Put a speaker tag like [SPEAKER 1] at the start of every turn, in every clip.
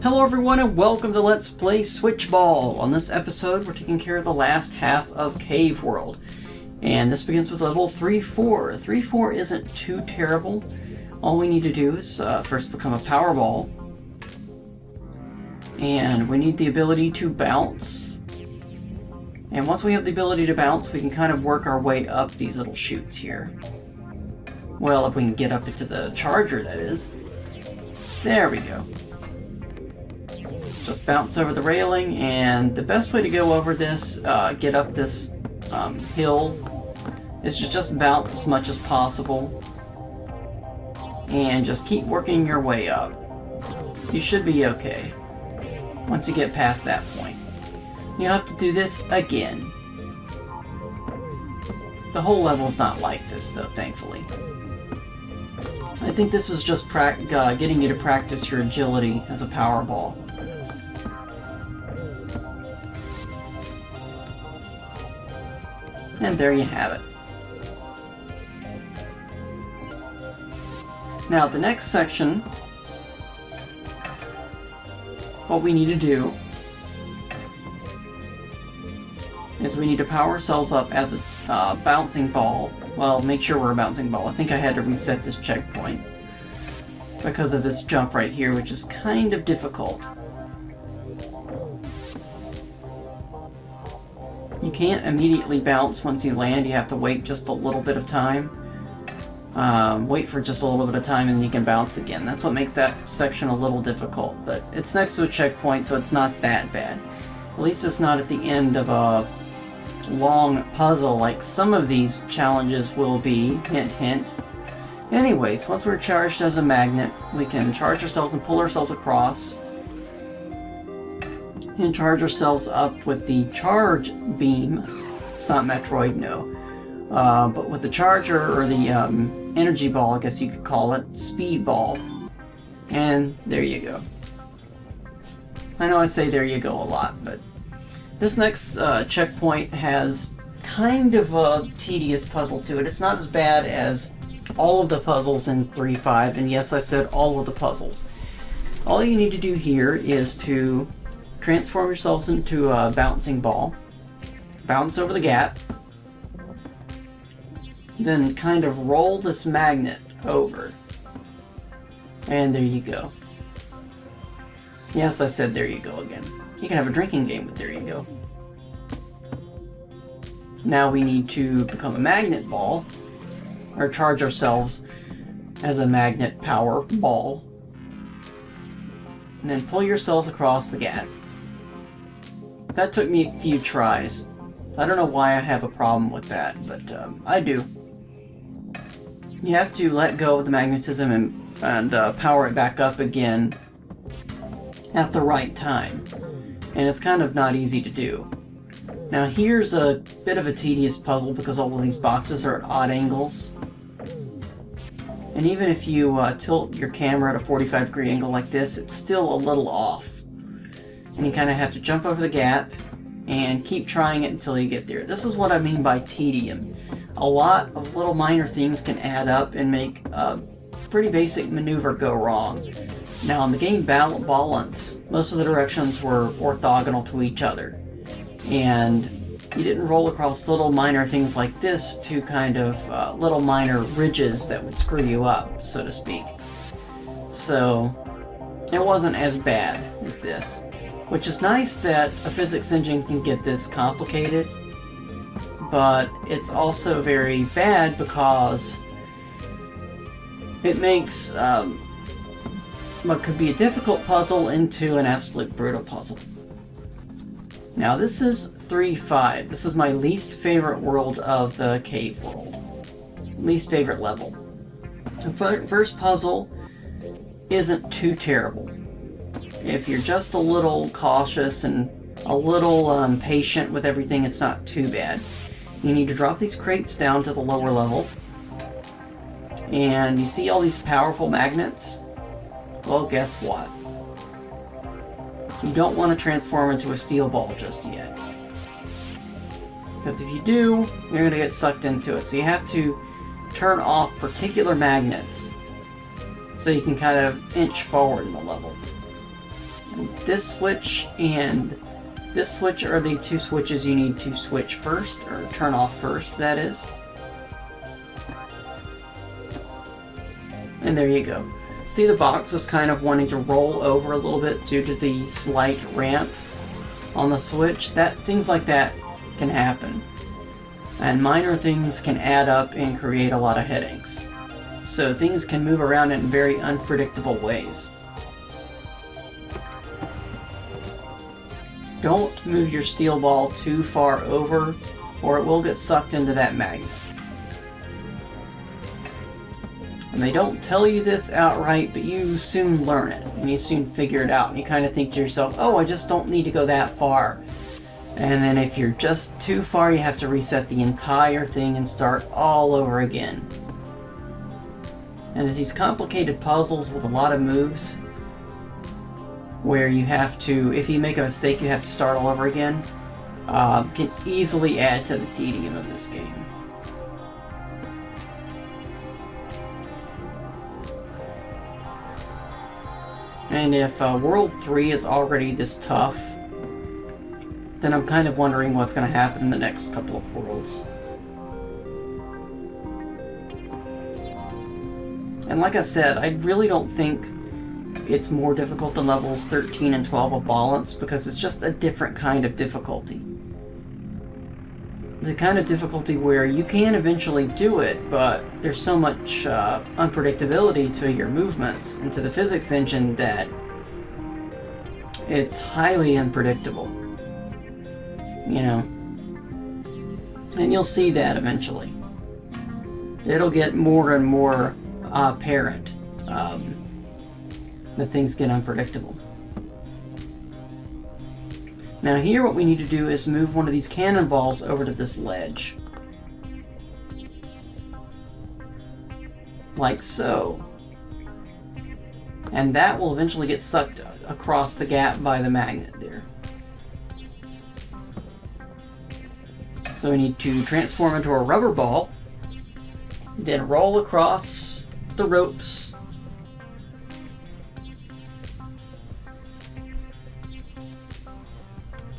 [SPEAKER 1] Hello everyone and welcome to Let's Play Switchball. On this episode we're taking care of the last half of Cave World. And this begins with level 3-4. 3-4 isn't too terrible. All we need to do is first become a power ball. And we need the ability to bounce. And once we have the ability to bounce, we can kind of work our way up these little chutes here. Well, if we can get up into the charger, that is. There we go. Just bounce over the railing, and the best way to go over this, get up this hill, is to just bounce as much as possible. And just keep working your way up. You should be okay once you get past that point. You have to do this again. The whole level's not like this, though, thankfully. I think this is just getting you to practice your agility as a power ball. And there you have it. Now, the next section, what we need to do is we need to power ourselves up as a bouncing ball. Well, make sure we're a bouncing ball. I think I had to reset this checkpoint because of this jump right here, which is kind of difficult. You can't immediately bounce once you land. You have to wait just a little bit of time. Wait for just a little bit of time and then you can bounce again. That's what makes that section a little difficult. But it's next to a checkpoint, so it's not that bad. At least it's not at the end of a long puzzle like some of these challenges will be. Hint, hint. Anyways, once we're charged as a magnet, we can charge ourselves and pull ourselves across. And charge ourselves up with the charge beam. It's not Metroid, no. But with the charger, or the energy ball, I guess you could call it, speed ball. And there you go. I know I say there you go a lot, but this next checkpoint has kind of a tedious puzzle to it. It's not as bad as all of the puzzles in 3-5, and yes, I said all of the puzzles. All you need to do here is to transform yourselves into a bouncing ball, bounce over the gap, then kind of roll this magnet over, and there you go. Yes, I said there you go again. You can have a drinking game with there you go. Now we need to become a magnet ball, or charge ourselves as a magnet power ball, and then pull yourselves across the gap. That took me a few tries. I don't know why I have a problem with that, but I do. You have to let go of the magnetism and power it back up again at the right time. And it's kind of not easy to do. Now here's a bit of a tedious puzzle because all of these boxes are at odd angles. And even if you tilt your camera at a 45-degree angle like this, it's still a little off. And you kind of have to jump over the gap and keep trying it until you get there. This is what I mean by tedium. A lot of little minor things can add up and make a pretty basic maneuver go wrong. Now in the game Balance, most of the directions were orthogonal to each other. And you didn't roll across little minor things like this to kind of little minor ridges that would screw you up, so to speak. So it wasn't as bad as this. Which is nice that a physics engine can get this complicated, but it's also very bad because it makes what could be a difficult puzzle into an absolute brutal puzzle. Now this is 3-5. This is my least favorite world of the cave world. Least favorite level. The first puzzle isn't too terrible. If you're just a little cautious and a little patient with everything, it's not too bad. You need to drop these crates down to the lower level. And you see all these powerful magnets? Well, guess what? You don't want to transform into a steel ball just yet. Because if you do, you're going to get sucked into it. So you have to turn off particular magnets so you can kind of inch forward in the level. This switch and this switch are the two switches you need to switch first, or turn off first, that is. And there you go. See, the box was kind of wanting to roll over a little bit due to the slight ramp on the switch. Things like that can happen. And minor things can add up and create a lot of headaches. So things can move around in very unpredictable ways. Don't move your steel ball too far over, or it will get sucked into that magnet. And they don't tell you this outright, but you soon learn it, and you soon figure it out, and you kind of think to yourself, oh, I just don't need to go that far. And then if you're just too far, you have to reset the entire thing and start all over again. And it's these complicated puzzles with a lot of moves, where you have to, if you make a mistake, you have to start all over again, can easily add to the tedium of this game. And if World 3 is already this tough, then I'm kind of wondering what's going to happen in the next couple of worlds. And like I said, I really don't think it's more difficult than levels 13 and 12 of Balance, because it's just a different kind of difficulty. The kind of difficulty where you can eventually do it, but there's so much unpredictability to your movements and to the physics engine that it's highly unpredictable. You know? And you'll see that eventually. It'll get more and more apparent that things get unpredictable. Now here what we need to do is move one of these cannonballs over to this ledge. Like so. And that will eventually get sucked across the gap by the magnet there. So we need to transform into a rubber ball, then roll across the ropes,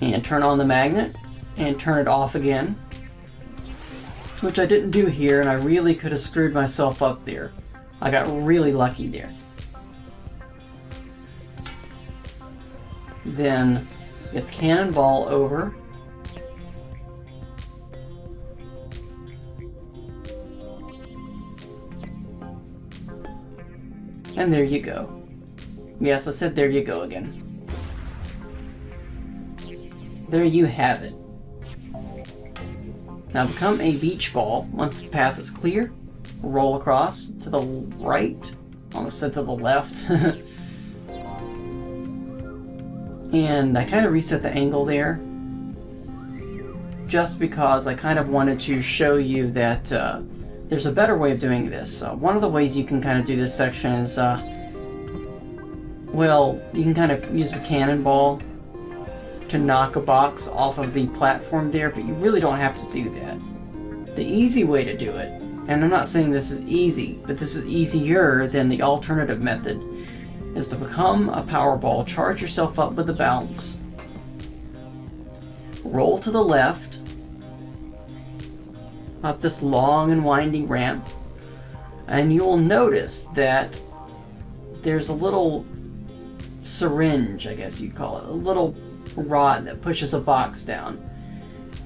[SPEAKER 1] and turn on the magnet, and turn it off again. Which I didn't do here, and I really could have screwed myself up there. I got really lucky there. Then get the cannonball over. And there you go. Yes, I said there you go again. There you have it. Now become a beach ball once the path is clear. Roll across to the right, almost said to the left. And I kind of reset the angle there, just because I kind of wanted to show you that there's a better way of doing this. One of the ways you can kind of do this section is, well, you can kind of use the cannonball to knock a box off of the platform there, but you really don't have to do that. The easy way to do it, and I'm not saying this is easy, but this is easier than the alternative method, is to become a power ball, charge yourself up with a bounce, roll to the left, up this long and winding ramp, and you'll notice that there's a little syringe, I guess you'd call it, a little rod that pushes a box down.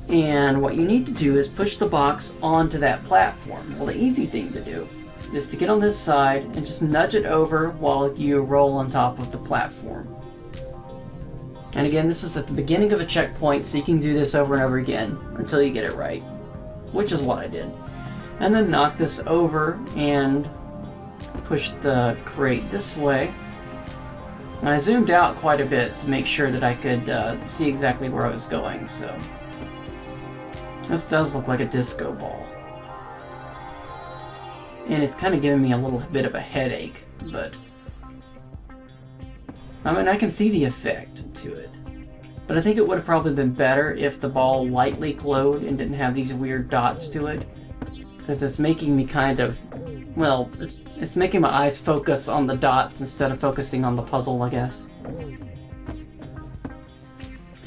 [SPEAKER 1] And what you need to do is push the box onto that platform. Well, the easy thing to do is to get on this side and just nudge it over while you roll on top of the platform. And again, this is at the beginning of a checkpoint, so you can do this over and over again until you get it right, which is what I did. And then knock this over and push the crate this way. And I zoomed out quite a bit to make sure that I could see exactly where I was going, so this does look like a disco ball. And it's kind of giving me a little bit of a headache, but I mean, I can see the effect to it. But I think it would have probably been better if the ball lightly glowed and didn't have these weird dots to it, because it's making me kind of, well, it's making my eyes focus on the dots instead of focusing on the puzzle, I guess.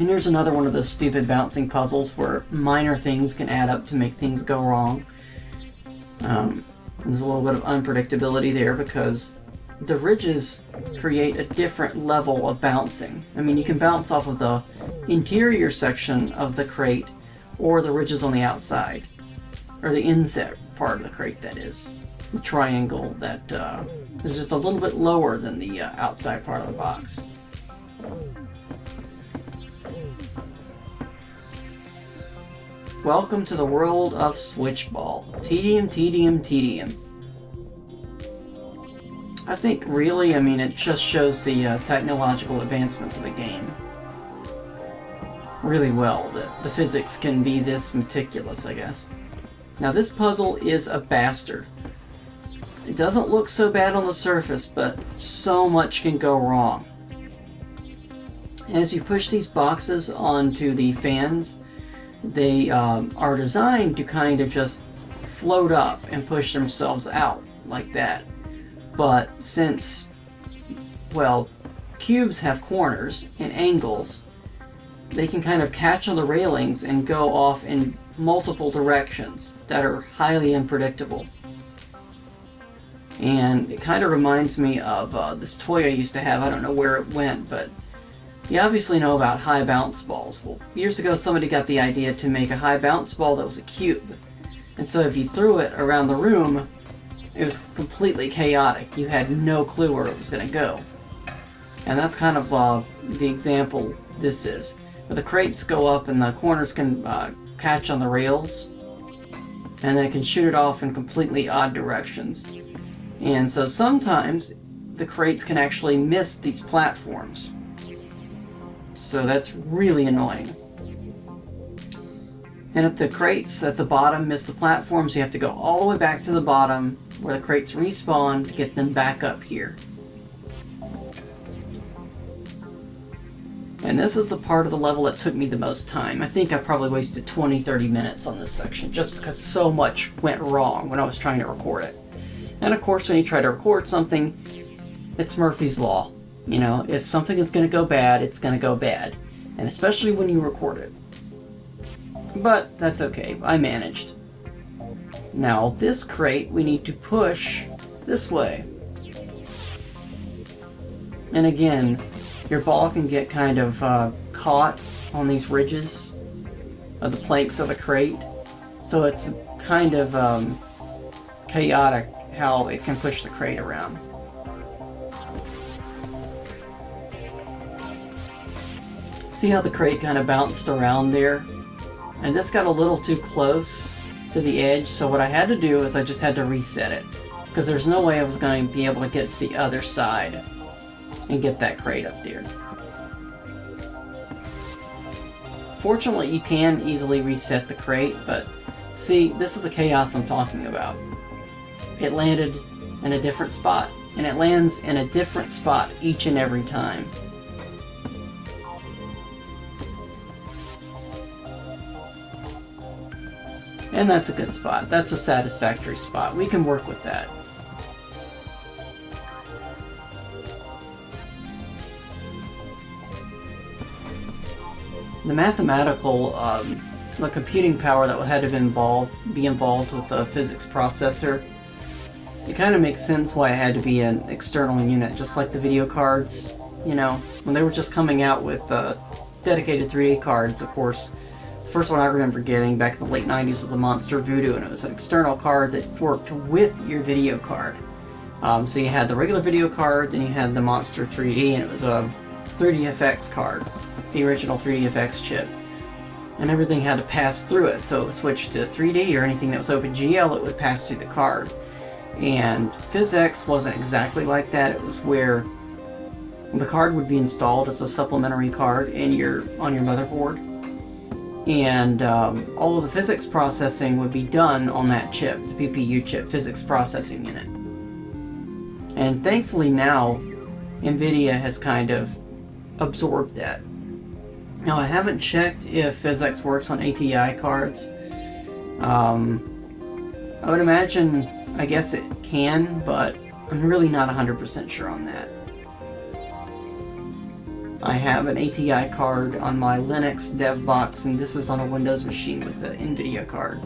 [SPEAKER 1] And here's another one of those stupid bouncing puzzles where minor things can add up to make things go wrong. There's a little bit of unpredictability there because the ridges create a different level of bouncing. I mean, you can bounce off of the interior section of the crate or the ridges on the outside, or the inset part of the crate, that is. The triangle that is just a little bit lower than the outside part of the box. Welcome to the world of Switchball. Tedium, tedium, tedium. I think really, I mean, it just shows the technological advancements of the game really well, that the physics can be this meticulous, I guess. Now this puzzle is a bastard. It doesn't look so bad on the surface, but so much can go wrong. As you push these boxes onto the fans, they are designed to kind of just float up and push themselves out like that. But since, well, cubes have corners and angles, they can kind of catch on the railings and go off in multiple directions that are highly unpredictable. And it kind of reminds me of this toy I used to have. I don't know where it went, but you obviously know about high bounce balls. Well, years ago somebody got the idea to make a high bounce ball that was a cube. And so if you threw it around the room, it was completely chaotic. You had no clue where it was going to go. And that's kind of the example this is. Where the crates go up and the corners can catch on the rails. And then it can shoot it off in completely odd directions. And so sometimes the crates can actually miss these platforms. So that's really annoying. And if the crates at the bottom miss the platforms, you have to go all the way back to the bottom where the crates respawn to get them back up here. And this is the part of the level that took me the most time. I think I probably wasted 20-30 minutes on this section just because so much went wrong when I was trying to record it. And of course, when you try to record something, it's Murphy's Law. You know, if something is going to go bad, it's going to go bad. And especially when you record it. But that's okay, I managed. Now, this crate we need to push this way. And again, your ball can get kind of caught on these ridges of the planks of the crate. So it's kind of chaotic how it can push the crate around. See how the crate kind of bounced around there? And this got a little too close to the edge, so what I had to do is I just had to reset it. Because there's no way I was going to be able to get to the other side and get that crate up there. Fortunately, you can easily reset the crate, but see, this is the chaos I'm talking about. It landed in a different spot, and it lands in a different spot each and every time. And that's a good spot. That's a satisfactory spot. We can work with that. The mathematical, the computing power that had to be involved with the physics processor, it kind of makes sense why it had to be an external unit, just like the video cards. You know, when they were just coming out with dedicated 3D cards, of course. The first one I remember getting back in the late 90s was the Monster Voodoo, and it was an external card that worked with your video card. So you had the regular video card, then you had the Monster 3D, and it was a 3DFX card, the original 3DFX chip. And everything had to pass through it, so it switched to 3D or anything that was OpenGL, it would pass through the card. And PhysX wasn't exactly like that. It was where the card would be installed as a supplementary card on your motherboard. And all of the physics processing would be done on that chip, the PPU chip, physics processing unit. And thankfully now, NVIDIA has kind of absorbed that. Now I haven't checked if PhysX works on ATI cards. I would imagine, I guess it can, but I'm really not 100% sure on that. I have an ATI card on my Linux dev box, and this is on a Windows machine with the NVIDIA card.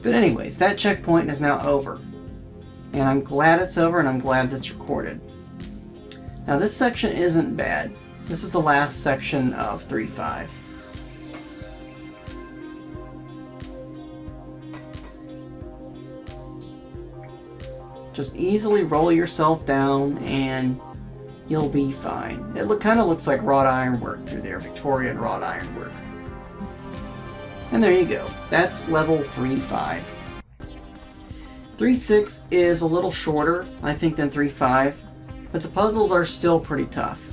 [SPEAKER 1] But anyways, that checkpoint is now over. And I'm glad it's over, and I'm glad that's recorded. Now this section isn't bad. This is the last section of 3.5. Just easily roll yourself down and you'll be fine. It kind of looks like wrought iron work through there, Victorian wrought iron work. And there you go. That's level 3.5. 3.6 is a little shorter, I think, than 3.5, but the puzzles are still pretty tough.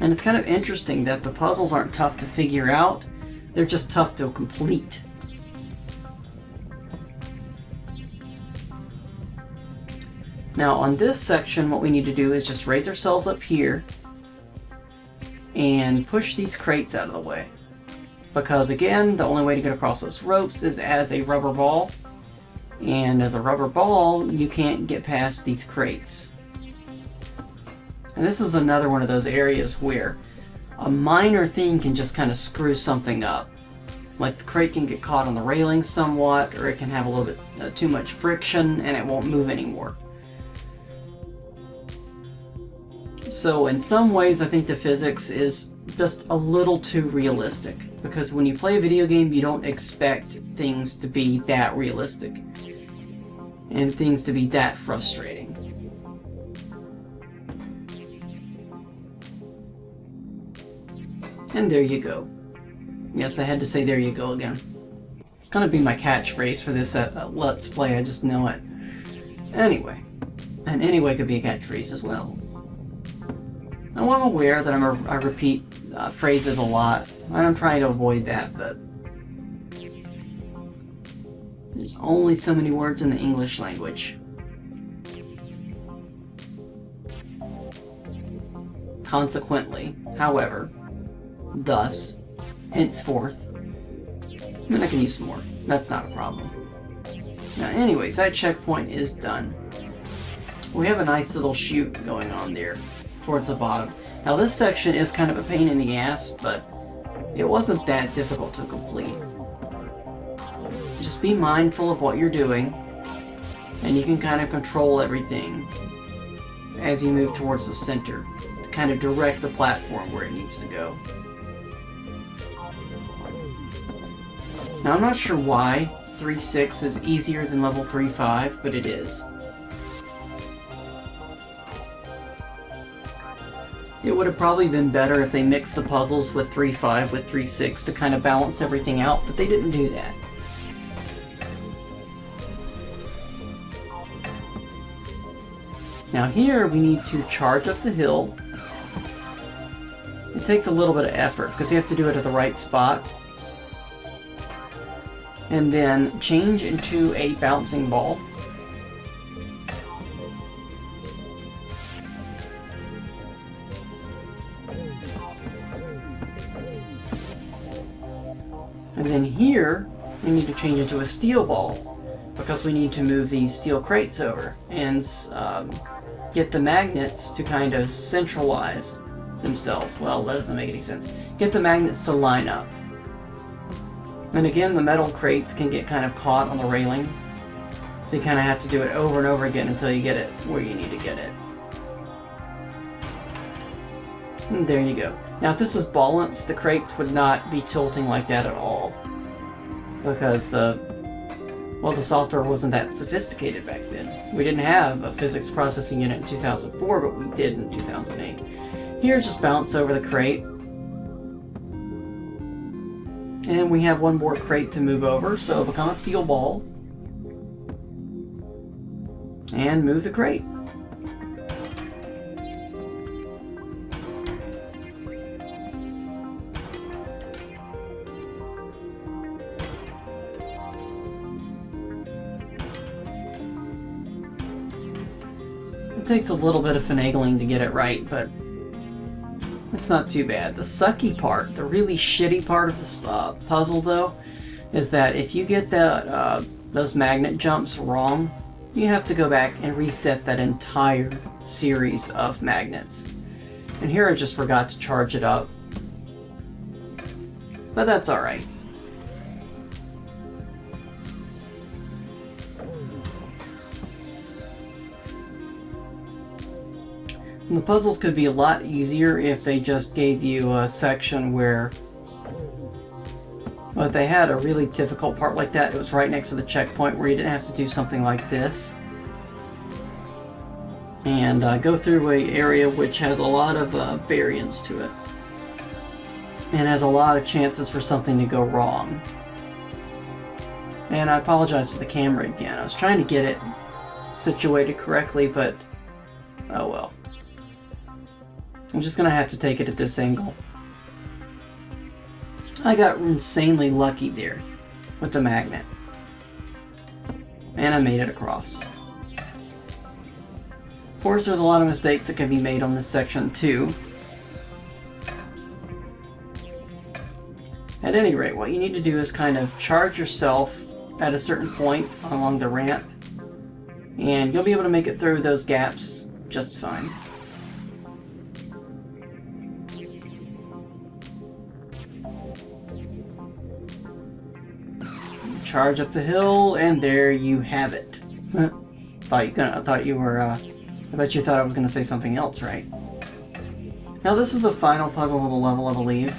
[SPEAKER 1] And it's kind of interesting that the puzzles aren't tough to figure out, they're just tough to complete. Now on this section, what we need to do is just raise ourselves up here and push these crates out of the way. Because again, the only way to get across those ropes is as a rubber ball. And as a rubber ball, you can't get past these crates. And this is another one of those areas where a minor thing can just kind of screw something up. Like the crate can get caught on the railing somewhat, or it can have a little bit too much friction and it won't move anymore. So in some ways, I think the physics is just a little too realistic, because when you play a video game, you don't expect things to be that realistic and things to be that frustrating. And there you go. Yes, I had to say there you go again. It's gonna be my catchphrase for this Let's Play, I just know it. Anyway. And anyway could be a catchphrase as well. Now I'm aware that I repeat phrases a lot. I'm trying to avoid that, but there's only so many words in the English language. Consequently, however, thus, henceforth, I mean, I can use some more. That's not a problem. Now anyways, that checkpoint is done. We have a nice little chute going on there towards the bottom. Now this section is kind of a pain in the ass, but it wasn't that difficult to complete. Just be mindful of what you're doing, and you can kind of control everything as you move towards the center to kind of direct the platform where it needs to go. Now I'm not sure why 3.6 is easier than level 3.5, but it is. It would have probably been better if they mixed the puzzles with 3.5 with 3.6 to kind of balance everything out, but they didn't do that. Now here we need to charge up the hill. It takes a little bit of effort because you have to do it at the right spot. And then change into a bouncing ball. And then here, we need to change into a steel ball, because we need to move these steel crates over and get the magnets to kind of centralize themselves. Well, that doesn't make any sense. Get the magnets to line up. And again, the metal crates can get kind of caught on the railing, so you kind of have to do it over and over again until you get it where you need to get it. And there you go. Now if this was balanced, the crates would not be tilting like that at all, because the software wasn't that sophisticated back then. We didn't have a physics processing unit in 2004, but we did in 2008. Here, just bounce over the crate. And we have one more crate to move over, so become a steel ball. And move the crate. It takes a little bit of finagling to get it right, but it's not too bad. The sucky part, the really shitty part of this puzzle, though, is that if you get those magnet jumps wrong, you have to go back and reset that entire series of magnets. And here I just forgot to charge it up. But that's alright. The puzzles could be a lot easier if they just gave you a section where... Well, if they had a really difficult part like that, it was right next to the checkpoint where you didn't have to do something like this. And go through an area which has a lot of variance to it. And has a lot of chances for something to go wrong. And I apologize for the camera again. I was trying to get it situated correctly, but oh well. I'm just gonna have to take it at this angle. I got insanely lucky there with the magnet. And I made it across. Of course, there's a lot of mistakes that can be made on this section too. At any rate, what you need to do is kind of charge yourself at a certain point along the ramp, and you'll be able to make it through those gaps just fine. Charge up the hill, and there you have it. I bet you thought I was gonna say something else, right? Now this is the final puzzle of the level, I believe.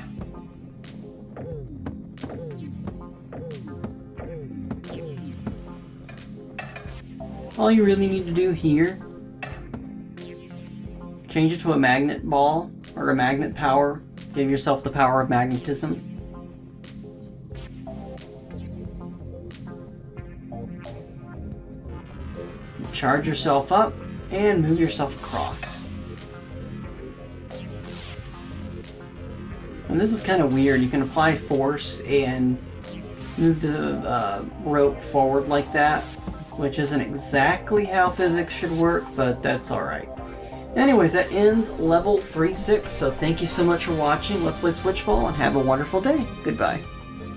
[SPEAKER 1] All you really need to do here, change it to a magnet ball, or a magnet power. Give yourself the power of magnetism. Charge yourself up, and move yourself across. And this is kind of weird. You can apply force and move the rope forward like that, which isn't exactly how physics should work, but that's alright. Anyways, that ends level 3-6, so thank you so much for watching. Let's play Switchball, and have a wonderful day. Goodbye.